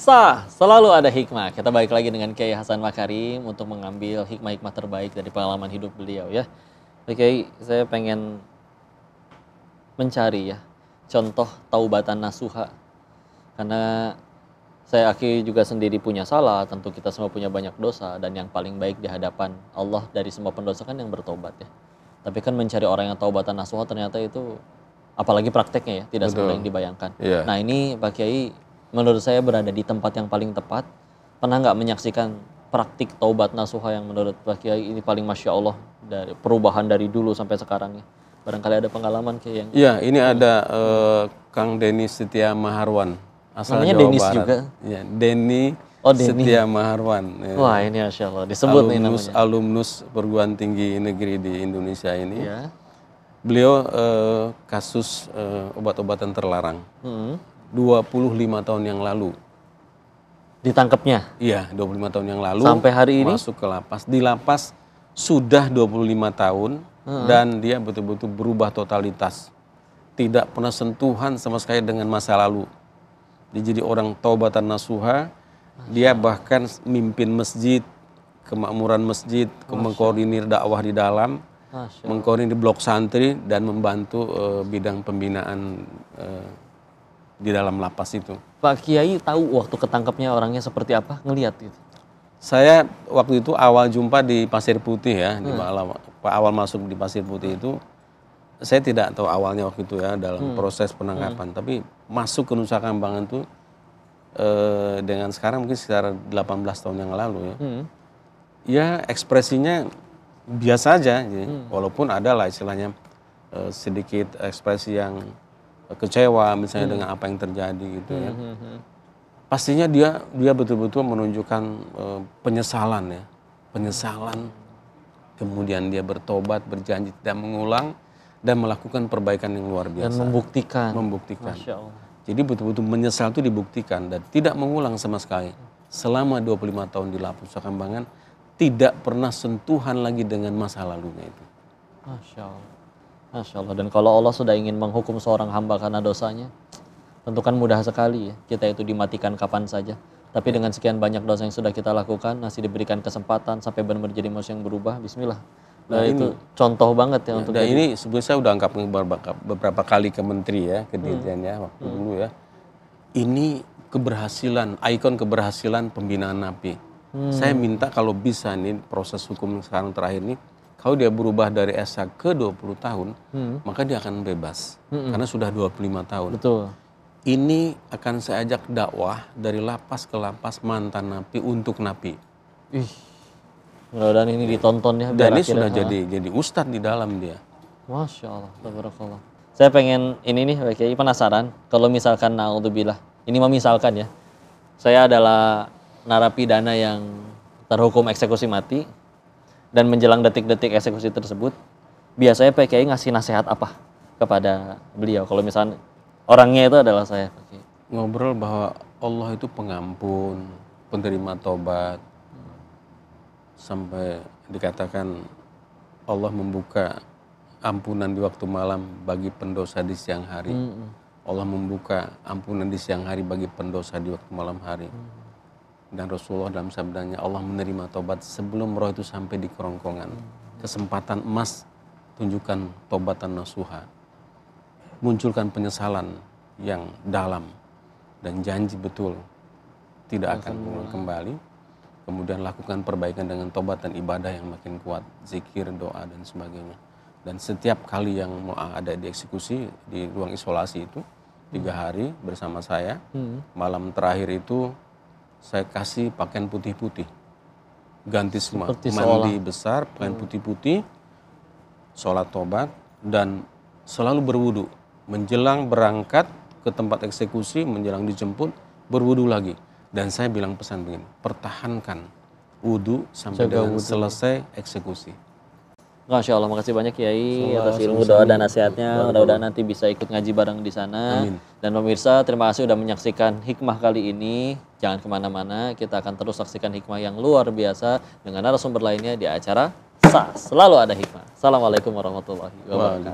Selalu ada hikmah. Kita balik lagi dengan Kiai Hasan Makarim untuk mengambil hikmah-hikmah terbaik dari pengalaman hidup beliau ya. Oke, saya pengen mencari ya contoh taubatan nasuha. Karena saya akui juga sendiri punya salah, tentu kita semua punya banyak dosa, dan yang paling baik di hadapan Allah dari semua pendosa kan yang bertobat ya. Tapi kan mencari orang yang taubatan nasuha ternyata itu, apalagi prakteknya ya, tidak semudah yang dibayangkan. Iya. Nah ini Pak Kiai, menurut saya berada di tempat yang paling tepat. Pernah nggak menyaksikan praktik taubat nasuha yang menurut Pak Kiai ini paling Masya Allah, dari perubahan dari dulu sampai sekarang ya? Barangkali ada pengalaman Kiai yang... Iya, ini ada Kang Denny Setia Maharwan, asal Namanya Jawa Denis Barat. juga? Ya, Denny Denny Setia Maharwan. Ya. Wah ini Masya Allah, disebut nih namanya. Alumnus perguruan tinggi negeri di Indonesia ini. Ya. Beliau kasus obat-obatan terlarang 25 tahun yang lalu. Ditangkapnya? Iya, 25 tahun yang lalu. Sampai hari ini? Masuk ke lapas. Di lapas sudah 25 tahun dan dia betul-betul berubah totalitas. Tidak pernah sentuhan sama sekali dengan masa lalu. Dia jadi orang taubatan nasuha. Dia bahkan mimpin masjid, kemakmuran masjid, mengkoordinir dakwah di dalam, mengkoordinir blok santri dan membantu bidang pembinaan di dalam lapas itu. Pak Kiai tahu waktu ketangkapnya orangnya seperti apa? Ngelihat gitu? Saya waktu itu awal jumpa di Pasir Putih ya, awal masuk di Pasir Putih itu, saya tidak tahu awalnya waktu itu ya dalam proses penangkapan, tapi masuk ke Nusa Kambangan itu dengan sekarang mungkin sekitar 18 tahun yang lalu ya, ya ekspresinya biasa aja, walaupun ada lah istilahnya sedikit ekspresi yang kecewa misalnya dengan apa yang terjadi gitu ya. Pastinya dia betul-betul menunjukkan penyesalan ya, penyesalan. Kemudian dia bertobat, berjanji tidak mengulang dan melakukan perbaikan yang luar biasa. Dan membuktikan. Masya Allah. Jadi betul-betul menyesal itu dibuktikan dan tidak mengulang sama sekali. Selama 25 tahun di lapas Nusa Kambangan tidak pernah sentuhan lagi dengan masa lalunya itu. Masya Allah. Masya Allah. Dan kalau Allah sudah ingin menghukum seorang hamba karena dosanya, tentu kan mudah sekali ya, kita itu dimatikan kapan saja. Tapi dengan sekian banyak dosa yang sudah kita lakukan, masih diberikan kesempatan sampai benar-benar jadi manusia yang berubah, bismillah. Nah itu contoh banget ya untuk... Dan ini sebenarnya saya udah anggap beberapa kali ke menteri ya, ke dirjen ya, waktu dulu ya. Ini keberhasilan, ikon keberhasilan pembinaan napi. Saya minta kalau bisa nih proses hukum sekarang terakhir ini, kalau dia berubah dari SA ke 20 tahun, maka dia akan bebas. Karena sudah 25 tahun. Betul. Ini akan saya ajak dakwah dari lapas ke lapas mantan napi untuk napi. Mudah-mudahan ini ditonton ya. Dan ini sudah jadi ustadz di dalam dia. Masya Allah, tabarakallah. Saya pengen ini nih, Kiai penasaran. Kalau misalkan naudzubillah, ini memisalkan ya, saya adalah narapidana yang terhukum eksekusi mati dan menjelang detik-detik eksekusi tersebut, biasanya Pak Kiai ngasih nasihat apa kepada beliau? Kalau misalnya orangnya itu adalah saya, Pak Kiai. Ngobrol bahwa Allah itu pengampun, penerima tobat. Sampai dikatakan Allah membuka ampunan di waktu malam bagi pendosa di siang hari. Allah membuka ampunan di siang hari bagi pendosa di waktu malam hari. Dan Rasulullah dalam sabdanya, Allah menerima tobat sebelum roh itu sampai di kerongkongan. Kesempatan emas, tunjukkan tobatan nasuha. Munculkan penyesalan yang dalam dan janji betul tidak akan mengulang kembali. Kemudian lakukan perbaikan dengan tobat dan ibadah yang makin kuat, zikir, doa dan sebagainya. Dan setiap kali yang mau ada di eksekusi di ruang isolasi itu 3 hari bersama saya, malam terakhir itu saya kasih pakaian putih-putih, ganti semua, mandi besar, pakaian putih-putih, sholat tobat dan selalu berwudu. Menjelang berangkat ke tempat eksekusi, menjelang dijemput, berwudu lagi. Dan saya bilang pesan begini, pertahankan wudu sampai dengan selesai eksekusi. Masya Allah, makasih banyak Kiai atas ilmu, doa dan nasihatnya. Mudah-mudahan nanti bisa ikut ngaji bareng di sana. Amin. Dan pemirsa, terima kasih sudah menyaksikan hikmah kali ini. Jangan kemana-mana, kita akan terus saksikan hikmah yang luar biasa dengan narasumber lainnya di acara Selalu Ada Hikmah. Assalamualaikum warahmatullahi wabarakatuh.